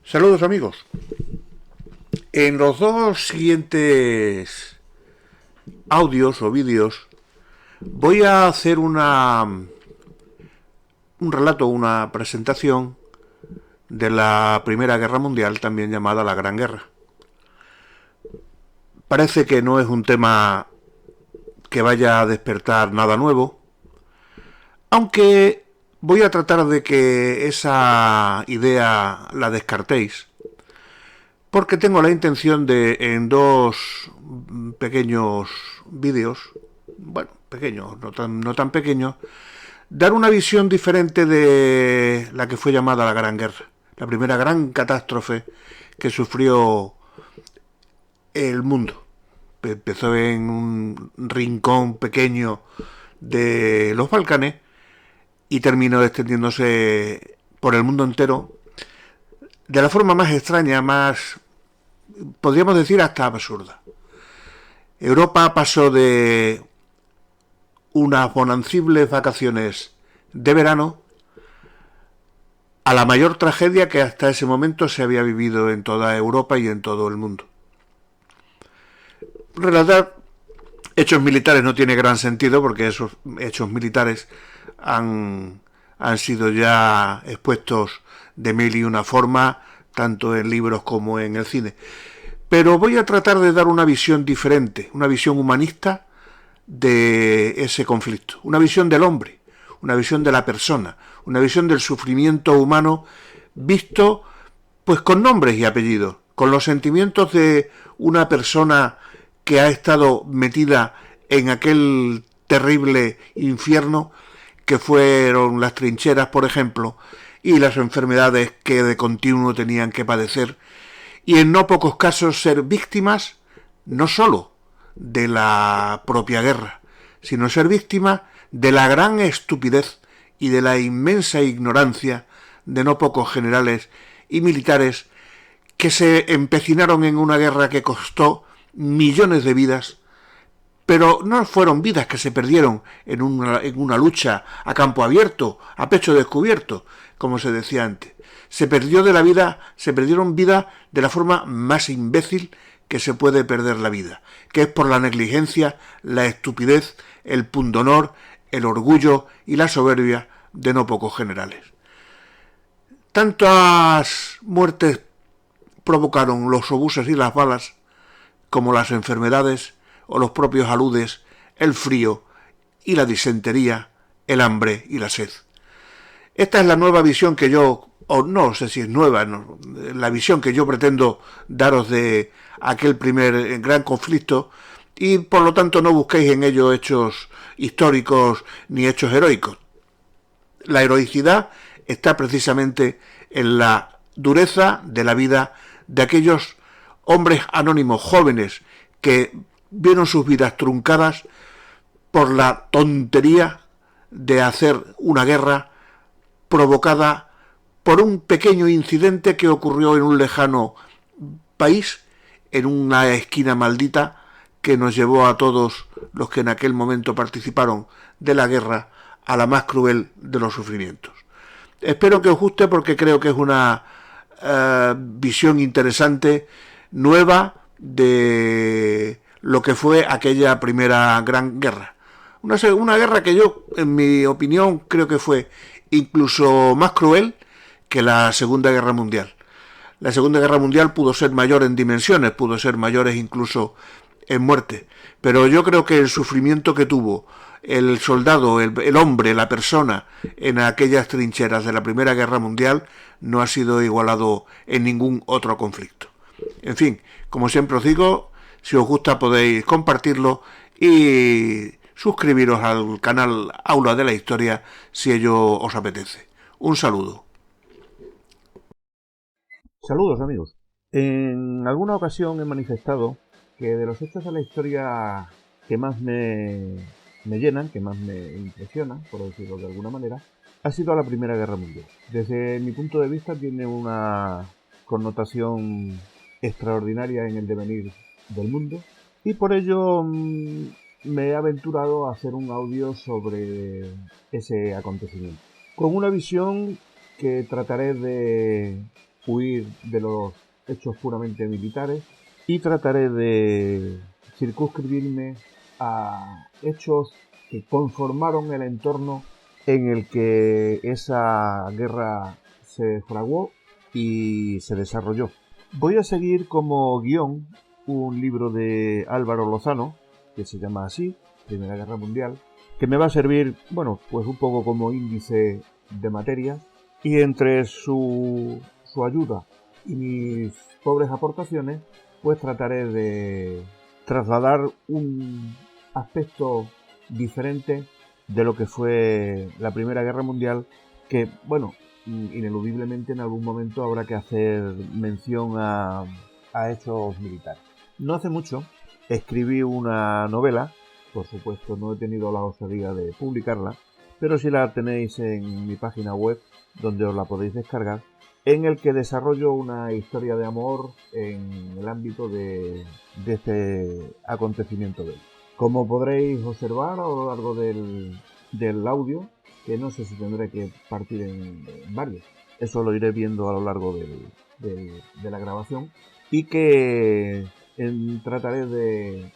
Saludos amigos. En los dos siguientes audios o vídeos voy a hacer un relato, una presentación de la Primera Guerra Mundial, también llamada la Gran Guerra. Parece que no es un tema que vaya a despertar nada nuevo, aunque voy a tratar de que esa idea la descartéis, porque tengo la intención de, en dos pequeños vídeos, bueno, pequeños, no tan pequeños, dar una visión diferente de la que fue llamada la Gran Guerra, la primera gran catástrofe que sufrió el mundo. Empezó en un rincón pequeño de los Balcanes y terminó extendiéndose por el mundo entero de la forma más extraña, más, podríamos decir, hasta absurda. Europa pasó de unas bonancibles vacaciones de verano a la mayor tragedia que hasta ese momento se había vivido en toda Europa y en todo el mundo. Relatar hechos militares no tiene gran sentido, porque esos hechos militares han sido ya expuestos de mil y una forma, tanto en libros como en el cine. Pero voy a tratar de dar una visión diferente, una visión humanista de ese conflicto, una visión del hombre, una visión de la persona, una visión del sufrimiento humano visto pues con nombres y apellidos, con los sentimientos de una persona que ha estado metida en aquel terrible infierno que fueron las trincheras, por ejemplo, y las enfermedades que de continuo tenían que padecer, y en no pocos casos ser víctimas no sólo de la propia guerra, sino ser víctimas de la gran estupidez y de la inmensa ignorancia de no pocos generales y militares que se empecinaron en una guerra que costó millones de vidas, pero no fueron vidas que se perdieron en una lucha a campo abierto, a pecho descubierto, como se decía antes. Se perdieron vidas de la forma más imbécil que se puede perder la vida, que es por la negligencia, la estupidez, el pundonor, el orgullo y la soberbia de no pocos generales. Tantas muertes provocaron los obuses y las balas, como las enfermedades o los propios aludes, el frío y la disentería, el hambre y la sed. Esta es la nueva visión que yo, o no sé si es nueva, no, la visión que yo pretendo daros de aquel primer gran conflicto, y por lo tanto no busquéis en ello hechos históricos ni hechos heroicos. La heroicidad está precisamente en la dureza de la vida de aquellos hombres anónimos jóvenes que vieron sus vidas truncadas por la tontería de hacer una guerra provocada por un pequeño incidente que ocurrió en un lejano país, en una esquina maldita, que nos llevó a todos los que en aquel momento participaron de la guerra a la más cruel de los sufrimientos. Espero que os guste, porque creo que es una visión interesante, nueva, de lo que fue aquella primera gran guerra. Una guerra que yo, en mi opinión, creo que fue incluso más cruel que la Segunda Guerra Mundial. La Segunda Guerra Mundial pudo ser mayor en dimensiones, pudo ser mayores incluso en muerte, pero yo creo que el sufrimiento que tuvo el soldado, el hombre, la persona, en aquellas trincheras de la Primera Guerra Mundial no ha sido igualado en ningún otro conflicto. En fin, como siempre os digo, si os gusta podéis compartirlo y suscribiros al canal Aula de la Historia si ello os apetece. Un saludo. Saludos, amigos. En alguna ocasión he manifestado que de los hechos de la historia que más me llenan, que más me impresionan, por decirlo de alguna manera, ha sido la Primera Guerra Mundial. Desde mi punto de vista tiene una connotación extraordinaria en el devenir del mundo y por ello me he aventurado a hacer un audio sobre ese acontecimiento, con una visión que trataré de huir de los hechos puramente militares y trataré de circunscribirme a hechos que conformaron el entorno en el que esa guerra se fraguó y se desarrolló. Voy a seguir como guión un libro de Álvaro Lozano, que se llama así, Primera Guerra Mundial, que me va a servir, bueno, pues un poco como índice de materia, y entre su ayuda y mis pobres aportaciones, pues trataré de trasladar un aspecto diferente de lo que fue la Primera Guerra Mundial, que, bueno, ineludiblemente en algún momento habrá que hacer mención a hechos militares. No hace mucho escribí una novela, por supuesto no he tenido la osadía de publicarla, pero sí la tenéis en mi página web, donde os la podéis descargar, en el que desarrollo una historia de amor en el ámbito de este acontecimiento bélico. Como podréis observar a lo largo del audio, que no sé si tendré que partir en varios, eso lo iré viendo a lo largo de la grabación, y que trataré de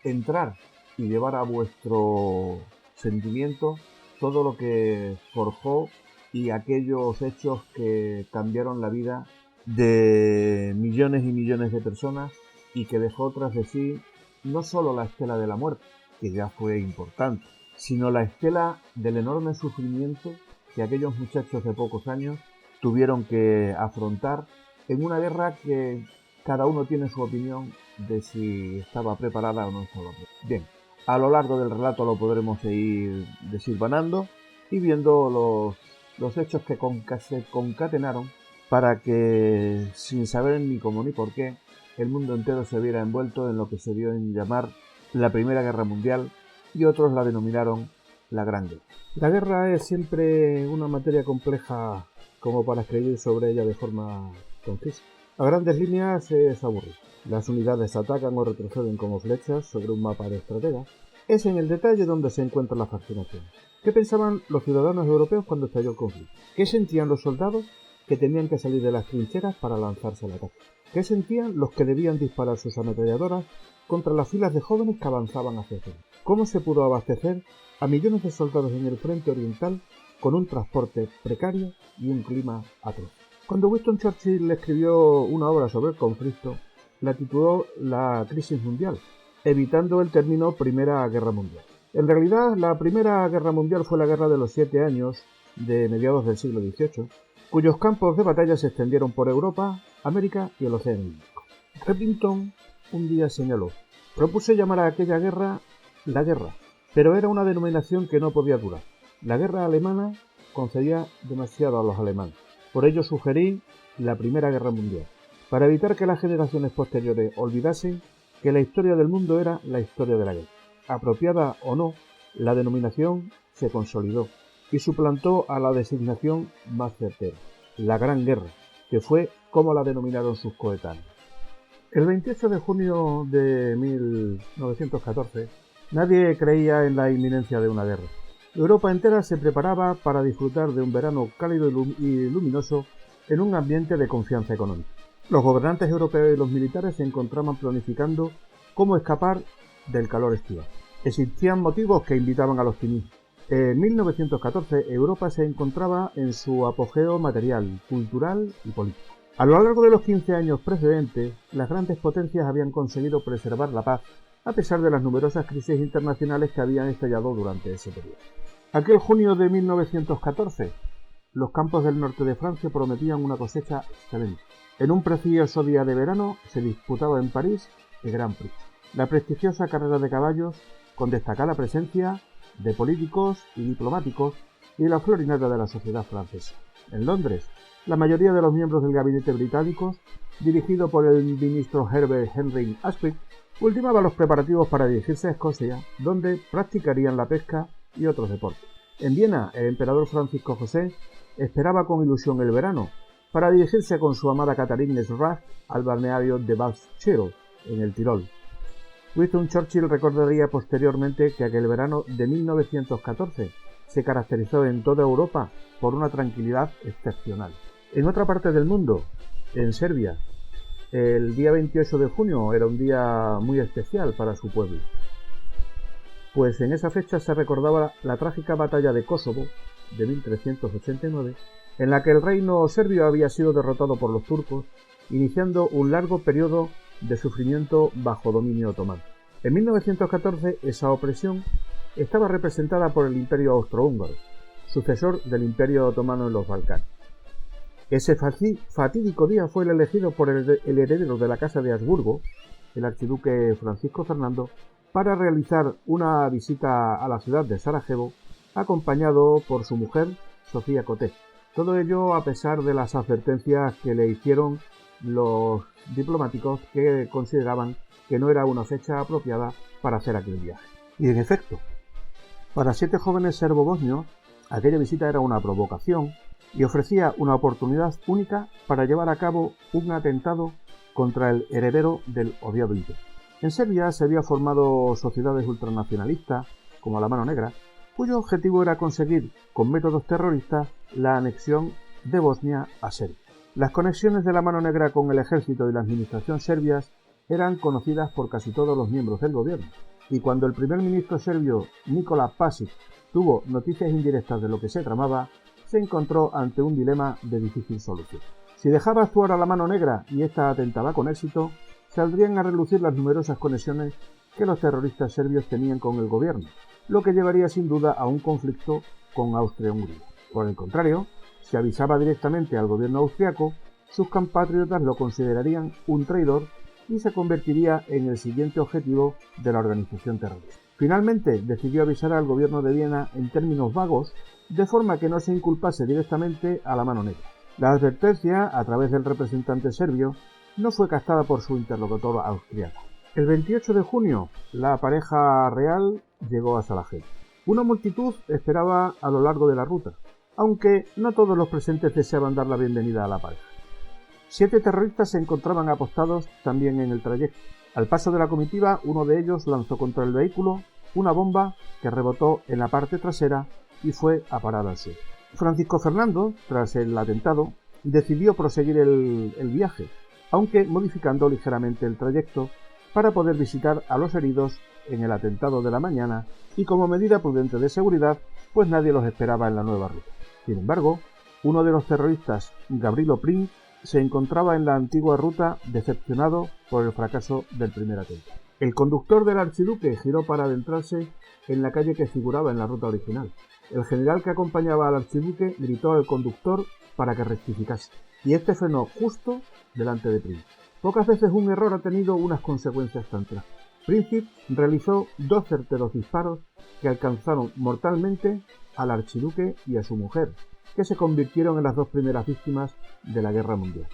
entrar y llevar a vuestro sentimiento todo lo que forjó y aquellos hechos que cambiaron la vida de millones y millones de personas y que dejó tras de sí no solo la estela de la muerte, que ya fue importante, sino la estela del enorme sufrimiento que aquellos muchachos de pocos años tuvieron que afrontar en una guerra que cada uno tiene su opinión de si estaba preparada o no estaba preparada. Bien, a lo largo del relato lo podremos ir desilvanando y viendo los hechos que se concatenaron para que, sin saber ni cómo ni por qué, el mundo entero se viera envuelto en lo que se dio en llamar la Primera Guerra Mundial, y otros la denominaron la Gran Guerra. La guerra es siempre una materia compleja como para escribir sobre ella de forma concisa. A grandes líneas es aburrido. Las unidades atacan o retroceden como flechas sobre un mapa de estrategas. Es en el detalle donde se encuentra la fascinación. ¿Qué pensaban los ciudadanos europeos cuando estalló el conflicto? ¿Qué sentían los soldados que tenían que salir de las trincheras para lanzarse al ataque? ¿Qué sentían los que debían disparar sus ametralladoras contra las filas de jóvenes que avanzaban hacia el frente? ¿Cómo se pudo abastecer a millones de soldados en el frente oriental con un transporte precario y un clima atroz? Cuando Winston Churchill escribió una obra sobre el conflicto, la tituló La crisis mundial, evitando el término Primera Guerra Mundial. En realidad, la Primera Guerra Mundial fue la guerra de los 7 años de mediados del siglo XVIII, cuyos campos de batalla se extendieron por Europa, América y el Océano Índico. Repington un día señaló: propuse llamar a aquella guerra la guerra, pero era una denominación que no podía durar. La guerra alemana concedía demasiado a los alemanes. Por ello sugerí la Primera Guerra Mundial, para evitar que las generaciones posteriores olvidasen que la historia del mundo era la historia de la guerra. Apropiada o no, la denominación se consolidó y suplantó a la designación más certera, la Gran Guerra, que fue como la denominaron sus coetáneos. El 28 de junio de 1914, nadie creía en la inminencia de una guerra. Europa entera se preparaba para disfrutar de un verano cálido y luminoso en un ambiente de confianza económica. Los gobernantes europeos y los militares se encontraban planificando cómo escapar del calor estival. Existían motivos que invitaban al optimismo. En 1914, Europa se encontraba en su apogeo material, cultural y político. A lo largo de los 15 años precedentes, las grandes potencias habían conseguido preservar la paz, a pesar de las numerosas crisis internacionales que habían estallado durante ese periodo. Aquel junio de 1914, los campos del norte de Francia prometían una cosecha excelente. En un precioso día de verano se disputaba en París el Grand Prix. la prestigiosa carrera de caballos, con destacada presencia de políticos y diplomáticos y la florinata de la sociedad francesa. En Londres, la mayoría de los miembros del gabinete británico, dirigido por el ministro Herbert Henry Asquith, ultimaba los preparativos para dirigirse a Escocia, donde practicarían la pesca y otros deportes. En Viena, el emperador Francisco José esperaba con ilusión el verano para dirigirse con su amada Catherine Rath al balneario de Walcheren, en el Tirol. Winston Churchill recordaría posteriormente que aquel verano de 1914 se caracterizó en toda Europa por una tranquilidad excepcional. En otra parte del mundo, en Serbia, el día 28 de junio era un día muy especial para su pueblo, pues en esa fecha se recordaba la trágica batalla de Kosovo de 1389, en la que el reino serbio había sido derrotado por los turcos, iniciando un largo periodo de sufrimiento bajo dominio otomano. En 1914 esa opresión estaba representada por el Imperio Austrohúngaro, sucesor del Imperio Otomano en los Balcanes. Ese fatídico día fue el elegido por el heredero de la Casa de Habsburgo, el archiduque Francisco Fernando, para realizar una visita a la ciudad de Sarajevo, acompañado por su mujer, Sofía Kotek. Todo ello a pesar de las advertencias que le hicieron los diplomáticos, que consideraban que no era una fecha apropiada para hacer aquel viaje. Y en efecto, para 7 jóvenes serbo-bosnios, aquella visita era una provocación y ofrecía una oportunidad única para llevar a cabo un atentado contra el heredero del odiado imperio. En Serbia se había formado sociedades ultranacionalistas, como la Mano Negra, cuyo objetivo era conseguir, con métodos terroristas, la anexión de Bosnia a Serbia. Las conexiones de la Mano Negra con el ejército y la administración serbias eran conocidas por casi todos los miembros del gobierno, y cuando el primer ministro serbio Nikola Pasic tuvo noticias indirectas de lo que se tramaba, se encontró ante un dilema de difícil solución. Si dejaba actuar a la Mano Negra y ésta atentaba con éxito, saldrían a relucir las numerosas conexiones que los terroristas serbios tenían con el gobierno, lo que llevaría sin duda a un conflicto con Austria-Hungría. Por el contrario, si avisaba directamente al gobierno austriaco, sus compatriotas lo considerarían un traidor y se convertiría en el siguiente objetivo de la organización terrorista. Finalmente, decidió avisar al gobierno de Viena en términos vagos, de forma que no se inculpase directamente a la Mano Negra. La advertencia, a través del representante serbio, no fue captada por su interlocutor austriaco. El 28 de junio, la pareja real llegó a Sarajevo. Una multitud esperaba a lo largo de la ruta, aunque no todos los presentes deseaban dar la bienvenida a la pareja. 7 terroristas se encontraban apostados también en el trayecto. Al paso de la comitiva, uno de ellos lanzó contra el vehículo una bomba que rebotó en la parte trasera y fue a parar al suelo. Francisco Fernando, tras el atentado, decidió proseguir el viaje, aunque modificando ligeramente el trayecto para poder visitar a los heridos en el atentado de la mañana y como medida prudente de seguridad, pues nadie los esperaba en la nueva ruta. Sin embargo, uno de los terroristas, Gavrilo Princip, se encontraba en la antigua ruta decepcionado por el fracaso del primer atentado. El conductor del archiduque giró para adentrarse en la calle que figuraba en la ruta original. El general que acompañaba al archiduque gritó al conductor para que rectificase, y este frenó justo delante de Princip. Pocas veces un error ha tenido unas consecuencias tan trágicas. Princip realizó 2 certeros disparos que alcanzaron mortalmente al archiduque y a su mujer, que se convirtieron en las 2 primeras víctimas de la Guerra Mundial.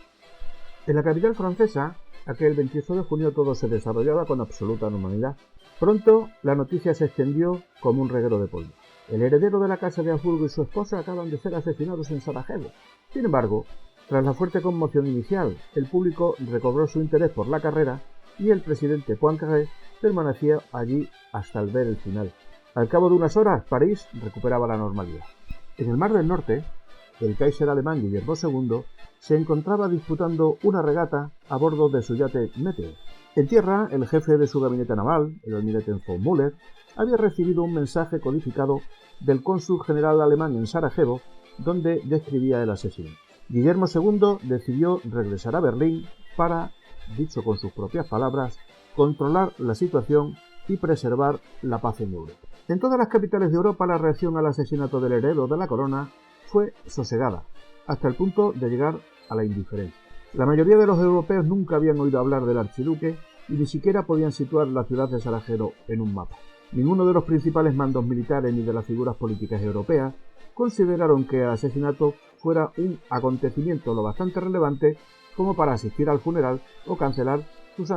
En la capital francesa, aquel 28 de junio todo se desarrollaba con absoluta normalidad. Pronto la noticia se extendió como un reguero de polvo. El heredero de la Casa de Habsburgo y su esposa acaban de ser asesinados en Sarajevo. Sin embargo, tras la fuerte conmoción inicial, el público recobró su interés por la carrera y el presidente Poincaré permanecía allí hasta el ver el final. Al cabo de unas horas, París recuperaba la normalidad. En el Mar del Norte, el Kaiser alemán Guillermo II se encontraba disputando una regata a bordo de su yate Meteor. En tierra, el jefe de su gabinete naval, el almirante von Müller, había recibido un mensaje codificado del cónsul general alemán en Sarajevo, donde describía el asesinato. Guillermo II decidió regresar a Berlín para, dicho con sus propias palabras, controlar la situación y preservar la paz en Europa. En todas las capitales de Europa la reacción al asesinato del heredero de la corona fue sosegada, hasta el punto de llegar a la indiferencia. La mayoría de los europeos nunca habían oído hablar del archiduque y ni siquiera podían situar la ciudad de Sarajevo en un mapa. Ninguno de los principales mandos militares ni de las figuras políticas europeas consideraron que el asesinato fuera un acontecimiento lo bastante relevante como para asistir al funeral o cancelar sus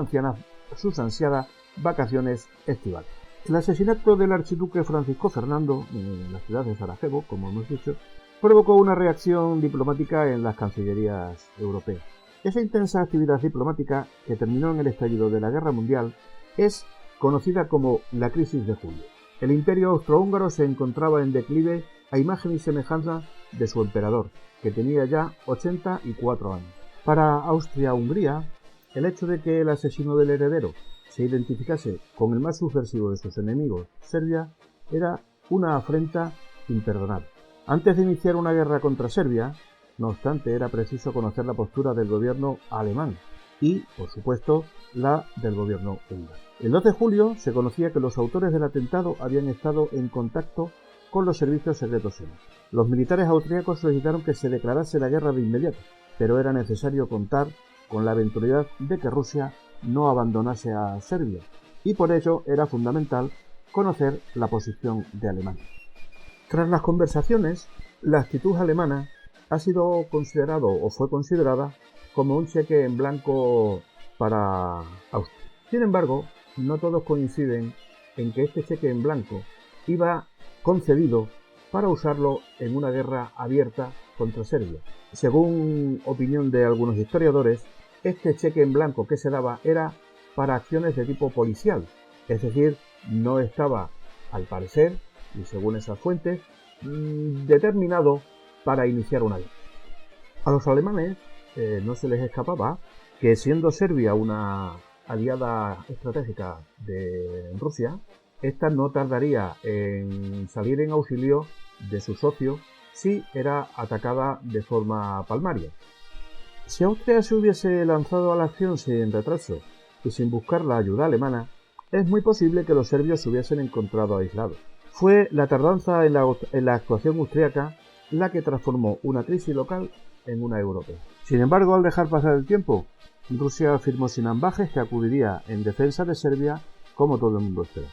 ansiadas vacaciones estivales. El asesinato del archiduque Francisco Fernando en la ciudad de Sarajevo, como hemos dicho, provocó una reacción diplomática en las cancillerías europeas. Esa intensa actividad diplomática, que terminó en el estallido de la Guerra Mundial, es conocida como la Crisis de Julio. El imperio austrohúngaro se encontraba en declive a imagen y semejanza de su emperador, que tenía ya 84 años. Para Austria-Hungría, el hecho de que el asesino del heredero se identificase con el más subversivo de sus enemigos, Serbia, era una afrenta imperdonable. Antes de iniciar una guerra contra Serbia, no obstante, era preciso conocer la postura del gobierno alemán y, por supuesto, la del gobierno húngaro. El 2 de julio se conocía que los autores del atentado habían estado en contacto con los servicios secretos serbios. Los militares austríacos solicitaron que se declarase la guerra de inmediato, pero era necesario contar con la eventualidad de que Rusia no abandonase a Serbia, y por ello era fundamental conocer la posición de Alemania. Tras las conversaciones, la actitud alemana ha sido considerado o fue considerada como un cheque en blanco para Austria. Sin embargo, no todos coinciden en que este cheque en blanco iba concedido para usarlo en una guerra abierta contra Serbia. Según opinión de algunos historiadores, este cheque en blanco que se daba era para acciones de tipo policial, es decir, no estaba, al parecer, y según esas fuentes, determinado para iniciar una guerra. A los alemanes no se les escapaba que, siendo Serbia una aliada estratégica de Rusia, esta no tardaría en salir en auxilio de su socio si era atacada de forma palmaria. Si Austria se hubiese lanzado a la acción sin retraso y sin buscar la ayuda alemana, es muy posible que los serbios se hubiesen encontrado aislados. Fue la tardanza en la actuación austríaca la que transformó una crisis local en una europea. Sin embargo, al dejar pasar el tiempo, Rusia afirmó sin ambajes que acudiría en defensa de Serbia como todo el mundo esperaba.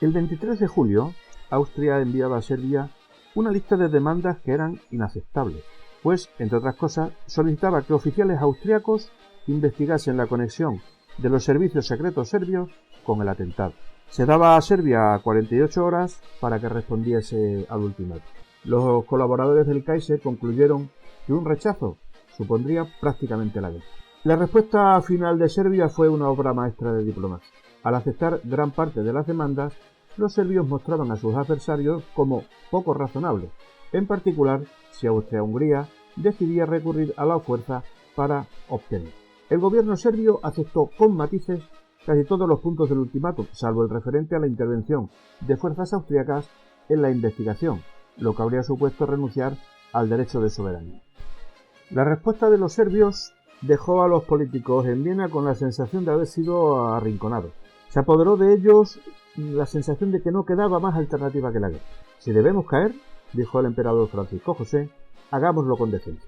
El 23 de julio, Austria enviaba a Serbia una lista de demandas que eran inaceptables, pues, entre otras cosas, solicitaba que oficiales austriacos investigasen la conexión de los servicios secretos serbios con el atentado. Se daba a Serbia 48 horas para que respondiese al ultimátum. Los colaboradores del Kaiser concluyeron que un rechazo supondría prácticamente la guerra. La respuesta final de Serbia fue una obra maestra de diplomacia. Al aceptar gran parte de las demandas, los serbios mostraban a sus adversarios como poco razonables, en particular si Austria-Hungría decidía recurrir a la fuerza para obtener. El gobierno serbio aceptó con matices casi todos los puntos del ultimátum, salvo el referente a la intervención de fuerzas austriacas en la investigación, lo que habría supuesto renunciar al derecho de soberanía. La respuesta de los serbios dejó a los políticos en Viena con la sensación de haber sido arrinconados. Se apoderó de ellos la sensación de que no quedaba más alternativa que la guerra. Si debemos caer, dijo el emperador Francisco José, hagámoslo con decencia.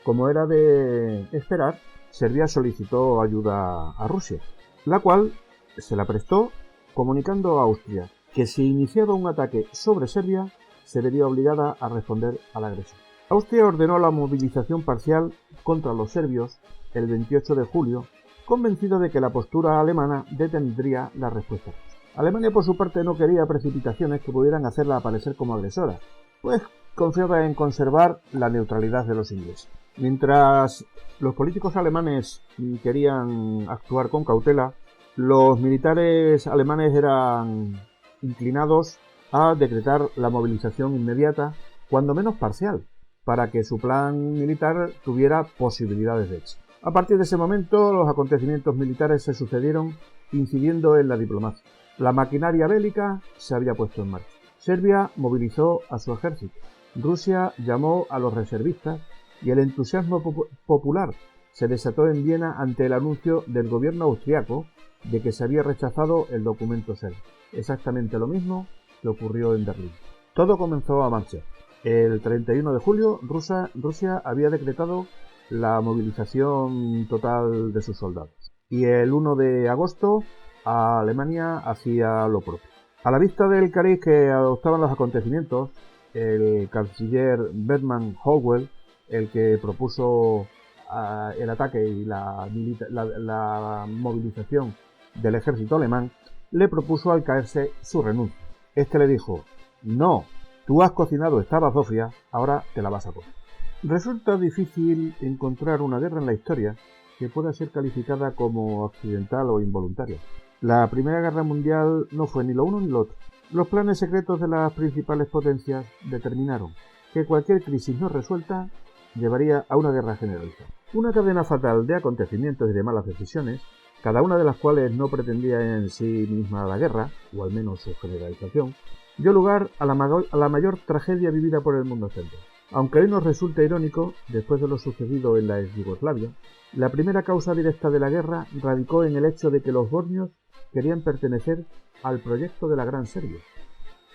Como era de esperar, Serbia solicitó ayuda a Rusia, la cual se la prestó comunicando a Austria que si iniciaba un ataque sobre Serbia, se vería obligada a responder a la agresión. Austria ordenó la movilización parcial contra los serbios el 28 de julio, convencido de que la postura alemana detendría la respuesta. Alemania, por su parte, no quería precipitaciones que pudieran hacerla aparecer como agresora, pues confiaba en conservar la neutralidad de los ingleses. Mientras los políticos alemanes querían actuar con cautela, los militares alemanes eran inclinados a decretar la movilización inmediata, cuando menos parcial, para que su plan militar tuviera posibilidades de éxito. A partir de ese momento, los acontecimientos militares se sucedieron, incidiendo en la diplomacia. La maquinaria bélica se había puesto en marcha. Serbia movilizó a su ejército. Rusia llamó a los reservistas y el entusiasmo popular se desató en Viena ante el anuncio del gobierno austriaco de que se había rechazado el documento serbio. Exactamente lo mismo que ocurrió en Berlín. Todo comenzó a marchar. El 31 de julio, Rusia había decretado la movilización total de sus soldados. y el 1 de agosto Alemania hacía lo propio. A la vista del cariz que adoptaban los acontecimientos, el canciller Bethmann Howell, el que propuso el ataque y la movilización del ejército alemán, le propuso al caerse su renuncia. Este le dijo: no, tú has cocinado esta bazofia, ahora te la vas a comer. Resulta difícil encontrar una guerra en la historia que pueda ser calificada como accidental o involuntaria. La Primera Guerra Mundial no fue ni lo uno ni lo otro. Los planes secretos de las principales potencias determinaron que cualquier crisis no resuelta llevaría a una guerra generalizada. Una cadena fatal de acontecimientos y de malas decisiones, cada una de las cuales no pretendía en sí misma la guerra, o al menos su generalización, dio lugar a la mayor tragedia vivida por el mundo occidental. Aunque hoy nos resulta irónico, después de lo sucedido en la ex Yugoslavia, la primera causa directa de la guerra radicó en el hecho de que los bosnios querían pertenecer al proyecto de la Gran Serbia.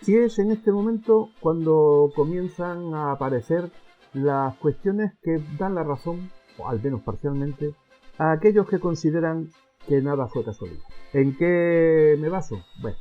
Y es en este momento cuando comienzan a aparecer las cuestiones que dan la razón, o al menos parcialmente, a aquellos que consideran que nada fue casualidad. ¿En qué me baso? Bueno,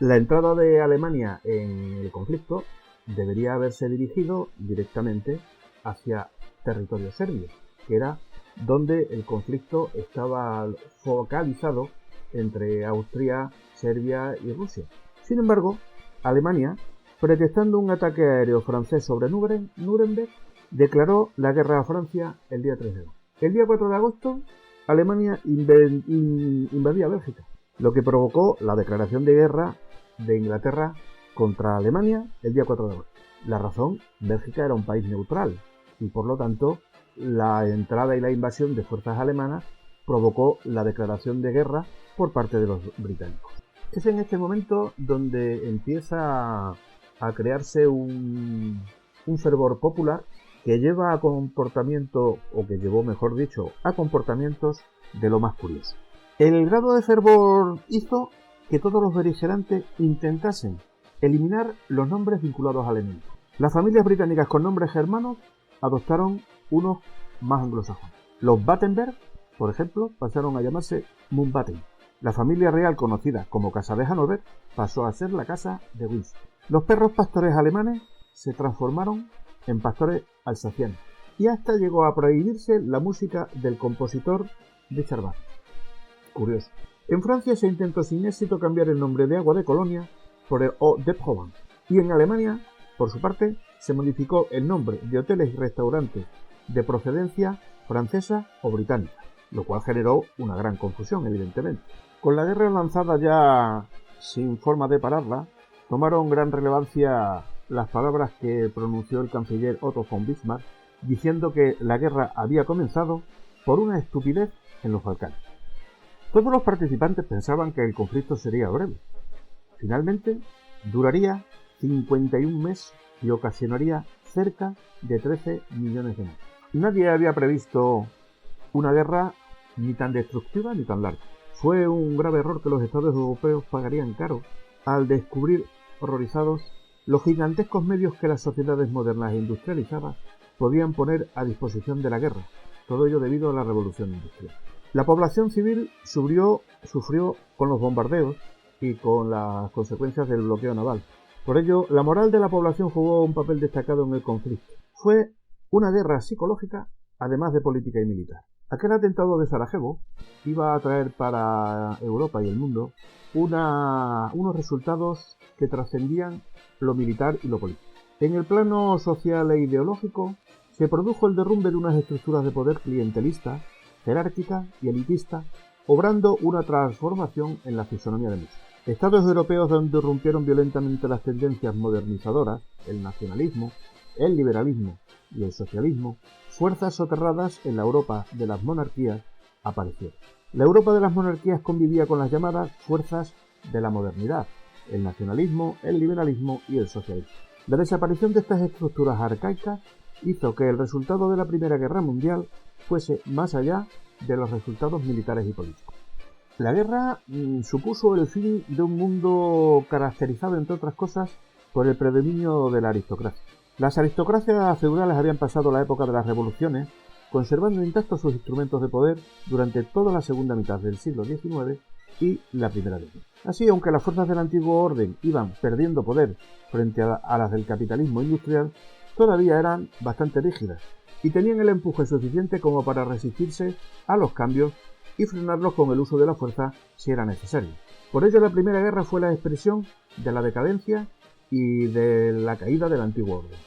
la entrada de Alemania en el conflicto debería haberse dirigido directamente hacia territorio serbio, que era donde el conflicto estaba focalizado entre Austria, Serbia y Rusia. Sin embargo, Alemania, pretextando un ataque aéreo francés sobre Nuremberg, declaró la guerra a Francia el día 3 de agosto. El día 4 de agosto, Alemania invadía Bélgica, lo que provocó la declaración de guerra de Inglaterra contra Alemania el día 4 de agosto. La razón: Bélgica era un país neutral y por lo tanto la entrada y la invasión de fuerzas alemanas provocó la declaración de guerra por parte de los británicos. Es en este momento donde empieza a crearse un fervor popular que lleva a comportamiento, o que llevó, mejor dicho, a comportamientos de lo más curioso. El grado de fervor hizo que todos los beligerantes intentasen eliminar los nombres vinculados al enemigo. Las familias británicas con nombres germanos adoptaron unos más anglosajones. Los Battenberg, por ejemplo, pasaron a llamarse Mountbatten. La familia real conocida como Casa de Hannover pasó a ser la Casa de Windsor. Los perros pastores alemanes se transformaron en pastores alsacianos y hasta llegó a prohibirse la música del compositor Richard Wagner. Curioso. En Francia se intentó sin éxito cambiar el nombre de agua de Colonia por el Eau de Provence, y en Alemania, por su parte, se modificó el nombre de hoteles y restaurantes de procedencia francesa o británica, lo cual generó una gran confusión, evidentemente. Con la guerra lanzada ya sin forma de pararla, tomaron gran relevancia las palabras que pronunció el canciller Otto von Bismarck, diciendo que la guerra había comenzado por una estupidez en los Balcanes. Todos los participantes pensaban que el conflicto sería breve. Finalmente, duraría 51 meses y ocasionaría cerca de 13 millones de muertos. Nadie había previsto una guerra ni tan destructiva ni tan larga. Fue un grave error que los estados europeos pagarían caro al descubrir, horrorizados, los gigantescos medios que las sociedades modernas e industrializadas podían poner a disposición de la guerra, todo ello debido a la revolución industrial. La población civil sufrió con los bombardeos y con las consecuencias del bloqueo naval. Por ello, la moral de la población jugó un papel destacado en el conflicto. Fue una guerra psicológica, además de política y militar. Aquel atentado de Sarajevo iba a traer para Europa y el mundo unos resultados que trascendían lo militar y lo político. En el plano social e ideológico, se produjo el derrumbe de unas estructuras de poder clientelistas, jerárquicas y elitistas, obrando una transformación en la fisonomía de muchos. Estados europeos donde irrumpieron violentamente las tendencias modernizadoras, el nacionalismo, el liberalismo y el socialismo, fuerzas soterradas en la Europa de las monarquías aparecieron. La Europa de las monarquías convivía con las llamadas fuerzas de la modernidad, el nacionalismo, el liberalismo y el socialismo. La desaparición de estas estructuras arcaicas hizo que el resultado de la Primera Guerra Mundial fuese más allá de los resultados militares y políticos. La guerra supuso el fin de un mundo caracterizado, entre otras cosas, por el predominio de la aristocracia. Las aristocracias feudales habían pasado la época de las revoluciones, conservando intactos sus instrumentos de poder durante toda la segunda mitad del siglo XIX y la primera década. Así, aunque las fuerzas del antiguo orden iban perdiendo poder frente a las del capitalismo industrial, todavía eran bastante rígidas y tenían el empuje suficiente como para resistirse a los cambios y frenarlos con el uso de la fuerza si era necesario. Por ello, la Primera Guerra fue la expresión de la decadencia y de la caída del antiguo orden.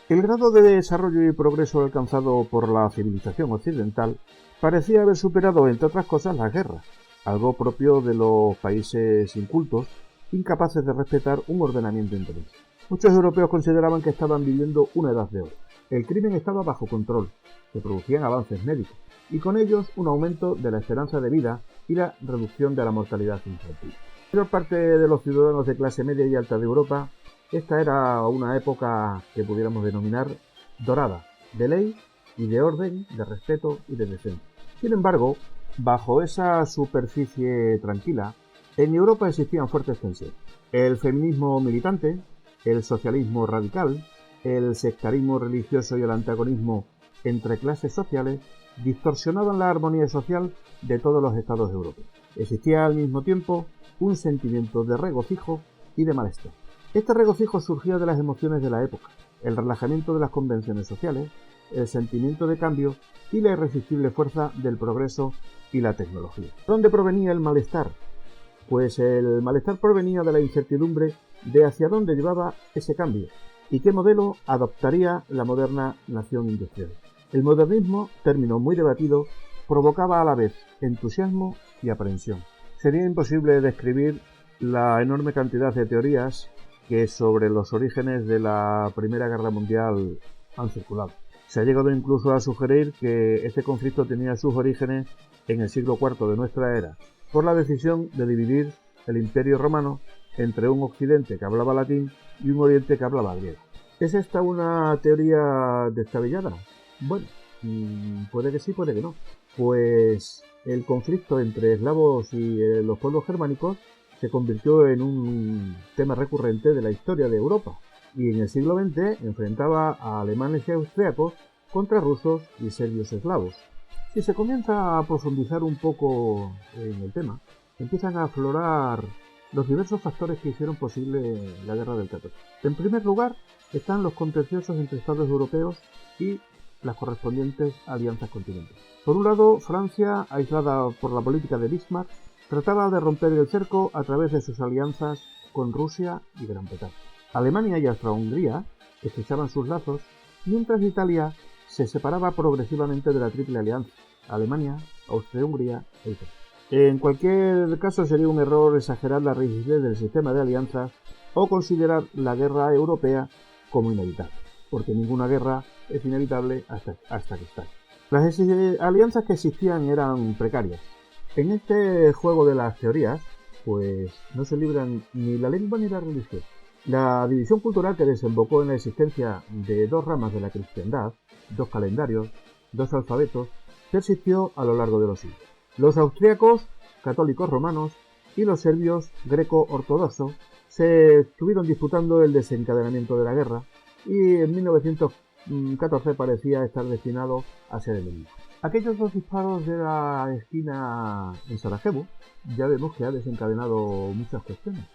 El grado de desarrollo y progreso alcanzado por la civilización occidental parecía haber superado, entre otras cosas, las guerras, algo propio de los países incultos, incapaces de respetar un ordenamiento interno. Muchos europeos consideraban que estaban viviendo una edad de oro. El crimen estaba bajo control, se producían avances médicos, y con ellos un aumento de la esperanza de vida y la reducción de la mortalidad infantil. La mayor parte de los ciudadanos de clase media y alta de Europa, esta era una época que pudiéramos denominar dorada, de ley y de orden, de respeto y de decencia. Sin embargo, bajo esa superficie tranquila, en Europa existían fuertes tensiones. El feminismo militante, el socialismo radical, el sectarismo religioso y el antagonismo entre clases sociales distorsionaban la armonía social de todos los estados europeos. Existía al mismo tiempo un sentimiento de regocijo y de malestar. Este regocijo surgía de las emociones de la época, el relajamiento de las convenciones sociales, el sentimiento de cambio y la irresistible fuerza del progreso y la tecnología. ¿Dónde provenía el malestar? Pues el malestar provenía de la incertidumbre de hacia dónde llevaba ese cambio y qué modelo adoptaría la moderna nación industrial. El modernismo, término muy debatido, provocaba a la vez entusiasmo y aprensión. Sería imposible describir la enorme cantidad de teorías que sobre los orígenes de la Primera Guerra Mundial han circulado. Se ha llegado incluso a sugerir que este conflicto tenía sus orígenes en el siglo IV de nuestra era, por la decisión de dividir el Imperio Romano entre un occidente que hablaba latín y un oriente que hablaba griego. ¿Es esta una teoría descabellada? Bueno, puede que sí, puede que no. Pues el conflicto entre eslavos y los pueblos germánicos se convirtió en un tema recurrente de la historia de Europa y en el siglo XX enfrentaba a alemanes y austriacos contra rusos y serbios eslavos. Si se comienza a profundizar un poco en el tema, empiezan a aflorar los diversos factores que hicieron posible la Guerra del 14. En primer lugar, están los contenciosos entre estados europeos y las correspondientes alianzas continentales. Por un lado, Francia, aislada por la política de Bismarck, trataba de romper el cerco a través de sus alianzas con Rusia y Gran Bretaña. Alemania y Austria-Hungría estrechaban sus lazos, mientras Italia se separaba progresivamente de la Triple Alianza: Alemania, Austria-Hungría e Italia. En cualquier caso, sería un error exagerar la rigidez del sistema de alianzas o considerar la guerra europea como inevitable, porque ninguna guerra es inevitable hasta que estalle. Las alianzas que existían eran precarias. En este juego de las teorías, pues no se libran ni la lengua ni la religión. La división cultural que desembocó en la existencia de dos ramas de la cristiandad, dos calendarios, dos alfabetos, persistió a lo largo de los siglos. Los austríacos, católicos romanos, y los serbios, greco-ortodoxos, se estuvieron disputando el desencadenamiento de la guerra y en 1914 parecía estar destinado a ser el enemigo. Aquellos dos disparos de la esquina en Sarajevo ya vemos que ha desencadenado muchas cuestiones,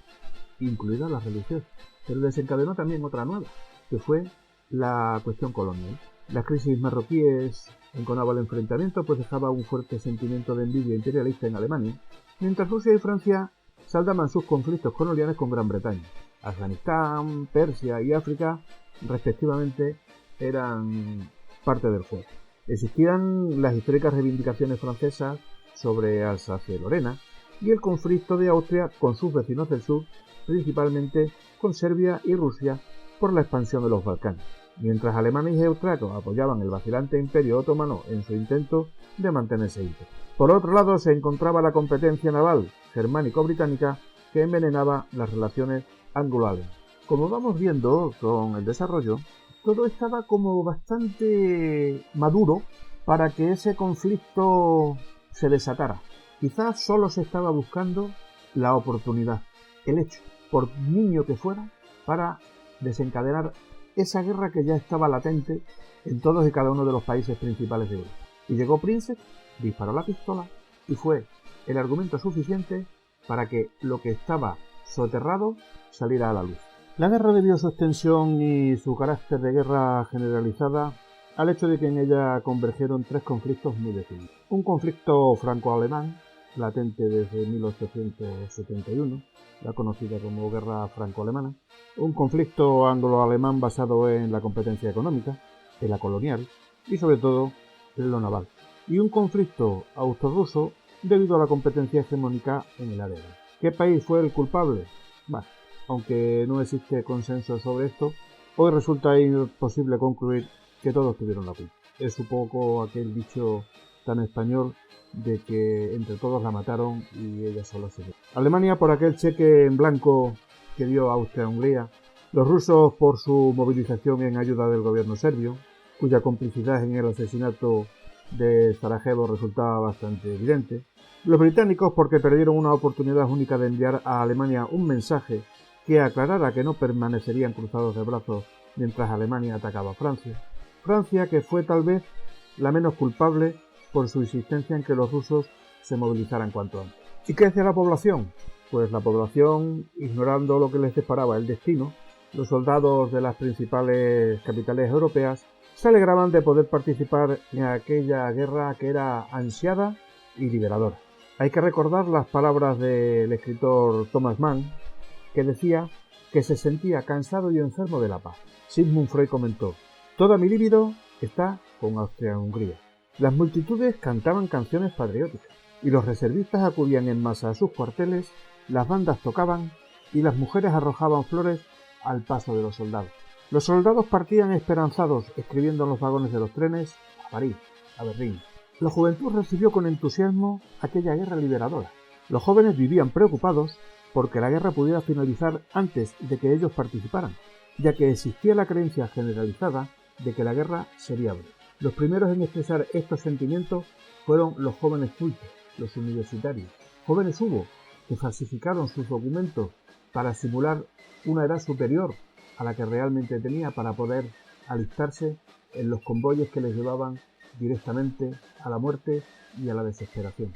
incluidas las religiosas, pero desencadenó también otra nueva, que fue la cuestión colonial. Las crisis marroquíes enconaba el enfrentamiento, pues dejaba un fuerte sentimiento de envidia imperialista en Alemania, mientras Rusia y Francia saldaban sus conflictos coloniales con Gran Bretaña. Afganistán, Persia y África, respectivamente, eran parte del juego. Existían las históricas reivindicaciones francesas sobre Alsacia y Lorena y el conflicto de Austria con sus vecinos del sur, principalmente con Serbia y Rusia por la expansión de los Balcanes, mientras alemanes y austriacos apoyaban el vacilante Imperio Otomano en su intento de mantenerse íntegro. Por otro lado se encontraba la competencia naval germánico-británica que envenenaba las relaciones anglo-alemanas. Como vamos viendo con el desarrollo, todo estaba como bastante maduro para que ese conflicto se desatara. Quizás solo se estaba buscando la oportunidad, el hecho, por niño que fuera, para desencadenar esa guerra que ya estaba latente en todos y cada uno de los países principales de Europa. Y llegó Princes, disparó la pistola y fue el argumento suficiente para que lo que estaba soterrado saliera a la luz. La guerra debió su extensión y su carácter de guerra generalizada al hecho de que en ella convergieron tres conflictos muy definidos. Un conflicto franco-alemán, latente desde 1871, la conocida como Guerra Franco-Alemana, un conflicto anglo-alemán basado en la competencia económica, en la colonial y sobre todo en lo naval, y un conflicto austro-ruso debido a la competencia hegemónica en el área. ¿Qué país fue el culpable? Bueno, aunque no existe consenso sobre esto, hoy resulta imposible concluir que todos tuvieron la culpa. Es un poco aquel dicho tan español de que entre todos la mataron y ella sola se quedó. Alemania por aquel cheque en blanco que dio a Austria-Hungría, los rusos por su movilización en ayuda del gobierno serbio, cuya complicidad en el asesinato de Sarajevo resultaba bastante evidente, los británicos porque perdieron una oportunidad única de enviar a Alemania un mensaje que aclarara que no permanecerían cruzados de brazos mientras Alemania atacaba a Francia. Francia, que fue tal vez la menos culpable por su insistencia en que los rusos se movilizaran cuanto antes. ¿Y qué hacía la población? Pues la población, ignorando lo que les deparaba el destino, los soldados de las principales capitales europeas se alegraban de poder participar en aquella guerra que era ansiada y liberadora. Hay que recordar las palabras del escritor Thomas Mann, que decía que se sentía cansado y enfermo de la paz. Sigmund Freud comentó: «Toda mi libido está con Austria-Hungría». Las multitudes cantaban canciones patrióticas y los reservistas acudían en masa a sus cuarteles, las bandas tocaban y las mujeres arrojaban flores al paso de los soldados. Los soldados partían esperanzados, escribiendo en los vagones de los trenes a París, a Berlín. La juventud recibió con entusiasmo aquella guerra liberadora. Los jóvenes vivían preocupados porque la guerra pudiera finalizar antes de que ellos participaran, ya que existía la creencia generalizada de que la guerra sería breve. Los primeros en expresar estos sentimientos fueron los jóvenes cultos, los universitarios. Jóvenes hubo que falsificaron sus documentos para simular una edad superior a la que realmente tenía para poder alistarse en los convoyes que les llevaban directamente a la muerte y a la desesperación.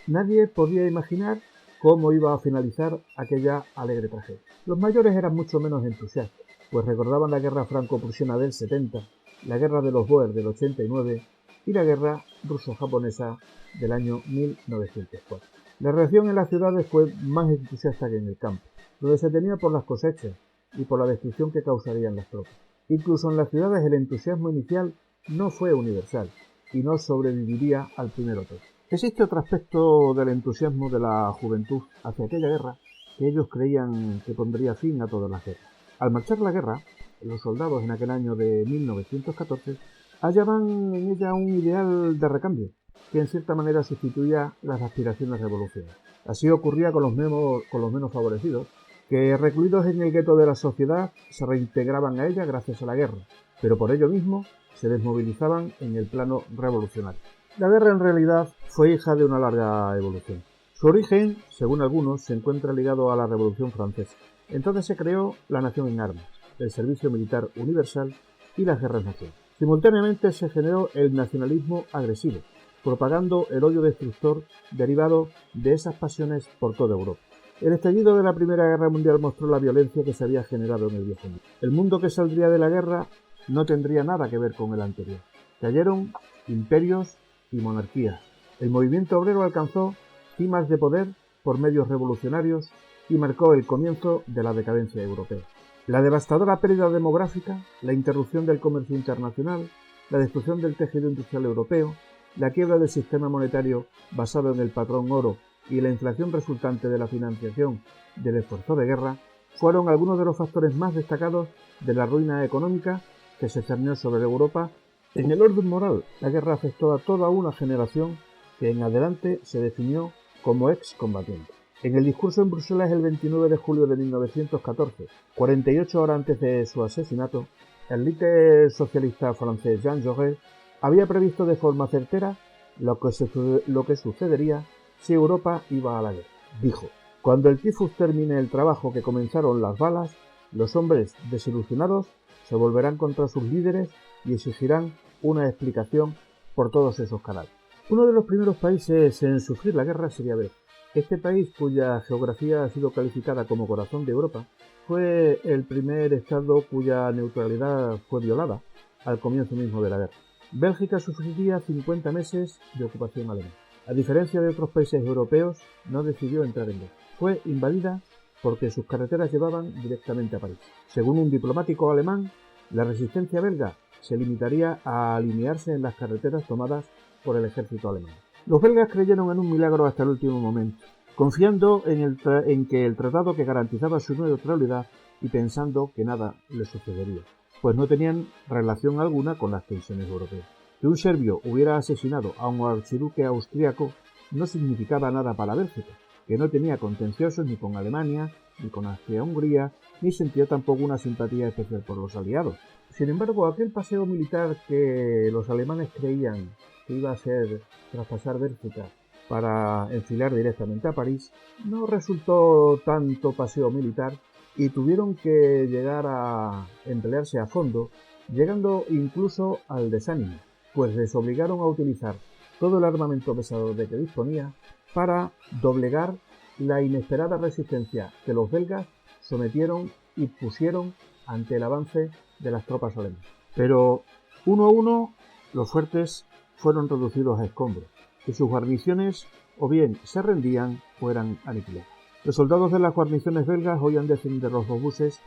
Nadie podía imaginar cómo iba a finalizar aquella alegre tragedia. Los mayores eran mucho menos entusiastas, pues recordaban la guerra franco-prusiana del 70, la guerra de los Bóers del 89 y la guerra ruso-japonesa del año 1904. La reacción en las ciudades fue más entusiasta que en el campo, donde se temía por las cosechas y por la destrucción que causarían las tropas. Incluso en las ciudades el entusiasmo inicial no fue universal y no sobreviviría al primer otoño. Existe otro aspecto del entusiasmo de la juventud hacia aquella guerra que ellos creían que pondría fin a todas las guerras. Al marchar la guerra, los soldados en aquel año de 1914 hallaban en ella un ideal de recambio que en cierta manera sustituía las aspiraciones revolucionarias. Así ocurría con los menos favorecidos, que recluidos en el gueto de la sociedad se reintegraban a ella gracias a la guerra, pero por ello mismo se desmovilizaban en el plano revolucionario. La guerra en realidad fue hija de una larga evolución. Su origen, según algunos, se encuentra ligado a la Revolución Francesa. Entonces se creó la nación en armas, el servicio militar universal y las guerras nacionales. Simultáneamente se generó el nacionalismo agresivo, propagando el odio destructor derivado de esas pasiones por toda Europa. El estallido de la Primera Guerra Mundial mostró la violencia que se había generado en el viejo mundo. El mundo que saldría de la guerra no tendría nada que ver con el anterior. Cayeron imperios y monarquías. El movimiento obrero alcanzó cimas de poder por medios revolucionarios y marcó el comienzo de la decadencia europea. La devastadora pérdida demográfica, la interrupción del comercio internacional, la destrucción del tejido industrial europeo, la quiebra del sistema monetario basado en el patrón oro y la inflación resultante de la financiación del esfuerzo de guerra fueron algunos de los factores más destacados de la ruina económica que se cernió sobre Europa. En el orden moral, la guerra afectó a toda una generación que en adelante se definió como excombatiente. En el discurso en Bruselas el 29 de julio de 1914, 48 horas antes de su asesinato, el líder socialista francés Jean Jaurès había previsto de forma certera lo que sucedería si Europa iba a la guerra. Dijo: «Cuando el tifus termine el trabajo que comenzaron las balas, Los hombres desilusionados se volverán contra sus líderes y exigirán una explicación por todos esos canales. Uno de los primeros países en sufrir la guerra sería Bélgica. Este país, cuya geografía ha sido calificada como corazón de Europa, fue el primer estado cuya neutralidad fue violada al comienzo mismo de la guerra. Bélgica sufriría 50 meses de ocupación alemana. A diferencia de otros países europeos, no decidió entrar en guerra. Fue invadida porque sus carreteras llevaban directamente a París. Según un diplomático alemán, la resistencia belga se limitaría a alinearse en las carreteras tomadas por el ejército alemán. Los belgas creyeron en un milagro hasta el último momento, confiando en que el tratado que garantizaba su neutralidad y pensando que nada les sucedería, pues no tenían relación alguna con las tensiones europeas. Que un serbio hubiera asesinado a un archiduque austriaco no significaba nada para Bélgica, que no tenía contenciosos ni con Alemania, ni con Austria-Hungría, ni sentía tampoco una simpatía especial por los aliados. Sin embargo, aquel paseo militar que los alemanes creían que iba a ser traspasar Bélgica para enfilar directamente a París, no resultó tanto paseo militar y tuvieron que llegar a emplearse a fondo, llegando incluso al desánimo, pues les obligaron a utilizar todo el armamento pesado de que disponía para doblegar la inesperada resistencia que los belgas sometieron y pusieron ante el avance de las tropas alemanas. Pero uno a uno los fuertes fueron reducidos a escombros y sus guarniciones o bien se rendían o eran aniquiladas. Los soldados de las guarniciones belgas oían descender los obuses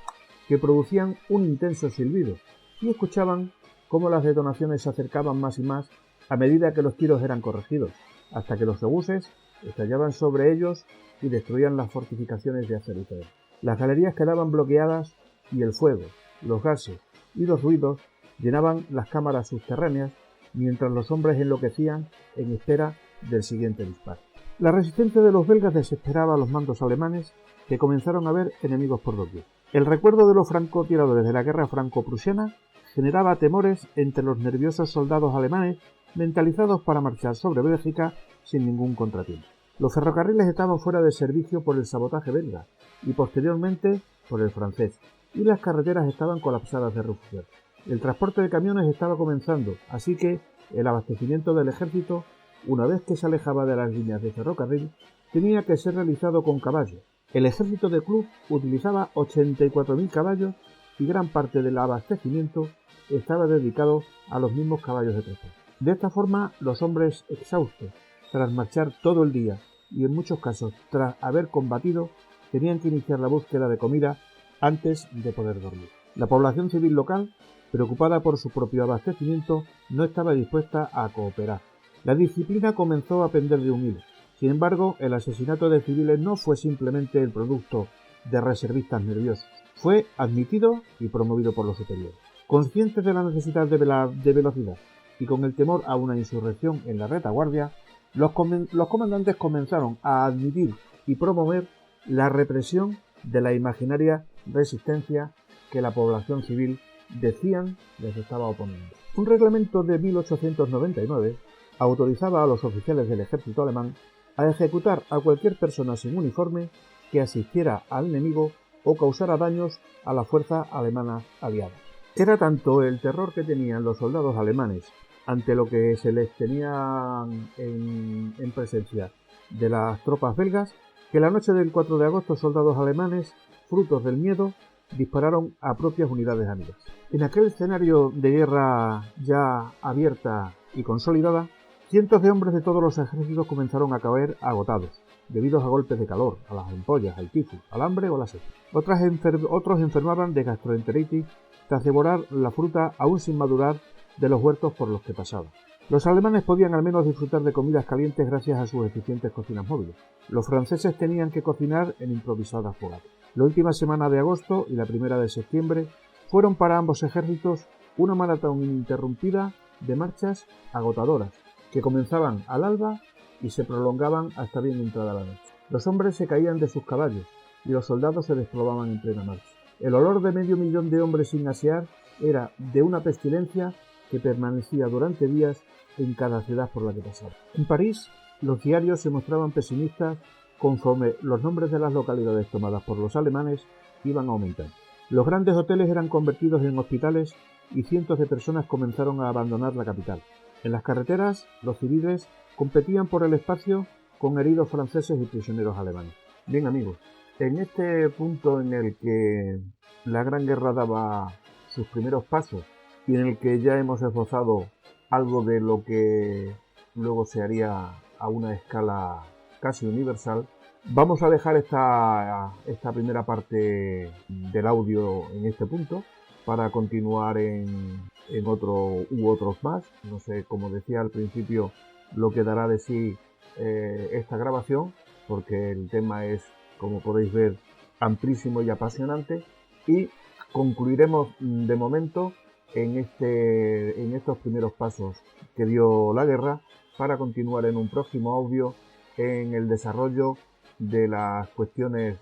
que producían un intenso silbido y escuchaban cómo las detonaciones se acercaban más y más a medida que los tiros eran corregidos, hasta que los obuses estallaban sobre ellos y destruían las fortificaciones de acero y acero. Las galerías quedaban bloqueadas y el fuego, los gases y los ruidos llenaban las cámaras subterráneas mientras los hombres enloquecían en espera del siguiente disparo. La resistencia de los belgas desesperaba a los mandos alemanes, que comenzaron a ver enemigos por doquier. El recuerdo de los francotiradores de la guerra franco-prusiana generaba temores entre los nerviosos soldados alemanes mentalizados para marchar sobre Bélgica sin ningún contratiempo. Los ferrocarriles estaban fuera de servicio por el sabotaje belga y posteriormente por el francés, y las carreteras estaban colapsadas de refugiados. El transporte de camiones estaba comenzando, así que el abastecimiento del ejército, una vez que se alejaba de las líneas de ferrocarril, tenía que ser realizado con caballos. El ejército de Krupp utilizaba 84.000 caballos y gran parte del abastecimiento estaba dedicado a los mismos caballos de transporte. De esta forma, los hombres exhaustos, tras marchar todo el día y en muchos casos tras haber combatido, tenían que iniciar la búsqueda de comida antes de poder dormir. La población civil local, preocupada por su propio abastecimiento, no estaba dispuesta a cooperar. La disciplina comenzó a pender de un hilo. Sin embargo, el asesinato de civiles no fue simplemente el producto de reservistas nerviosos. Fue admitido y promovido por los superiores. Conscientes de la necesidad de velocidad y con el temor a una insurrección en la retaguardia, los comandantes comenzaron a admitir y promover la represión de la imaginaria resistencia que la población civil decían les estaba oponiendo. Un reglamento de 1899 autorizaba a los oficiales del ejército alemán a ejecutar a cualquier persona sin uniforme que asistiera al enemigo o causara daños a la fuerza alemana aliada. Era tanto el terror que tenían los soldados alemanes ante lo que se les tenía en presencia de las tropas belgas, que la noche del 4 de agosto soldados alemanes, frutos del miedo, dispararon a propias unidades amigas. En aquel escenario de guerra ya abierta y consolidada, cientos de hombres de todos los ejércitos comenzaron a caer agotados, debido a golpes de calor, a las ampollas, al tifus, al hambre o a la sed. Otros enfermaban de gastroenteritis tras devorar la fruta aún sin madurar de los huertos por los que pasaban. Los alemanes podían al menos disfrutar de comidas calientes gracias a sus eficientes cocinas móviles. Los franceses tenían que cocinar en improvisadas fogatas. La última semana de agosto y la primera de septiembre fueron para ambos ejércitos una maratón ininterrumpida de marchas agotadoras, que comenzaban al alba y se prolongaban hasta bien entrada la noche. Los hombres se caían de sus caballos y los soldados se desplomaban en plena marcha. El olor de 500.000 de hombres sin asear era de una pestilencia que permanecía durante días en cada ciudad por la que pasaba. En París, los diarios se mostraban pesimistas conforme los nombres de las localidades tomadas por los alemanes iban aumentando. Los grandes hoteles eran convertidos en hospitales y cientos de personas comenzaron a abandonar la capital. En las carreteras, los civiles competían por el espacio con heridos franceses y prisioneros alemanes. Bien, amigos, en este punto en el que la Gran Guerra daba sus primeros pasos y en el que ya hemos esbozado algo de lo que luego se haría a una escala casi universal, vamos a dejar esta primera parte del audio en este punto para continuar en otros más. No sé, como decía al principio, lo que dará de sí esta grabación, porque el tema es, como podéis ver, amplísimo y apasionante, y concluiremos de momento en estos primeros pasos que dio la guerra, para continuar en un próximo audio en el desarrollo de las cuestiones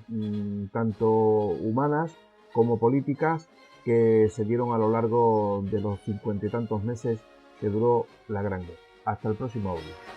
tanto humanas como políticas que se dieron a lo largo de los 50 y tantos meses que duró la Gran Guerra. Hasta el próximo audio.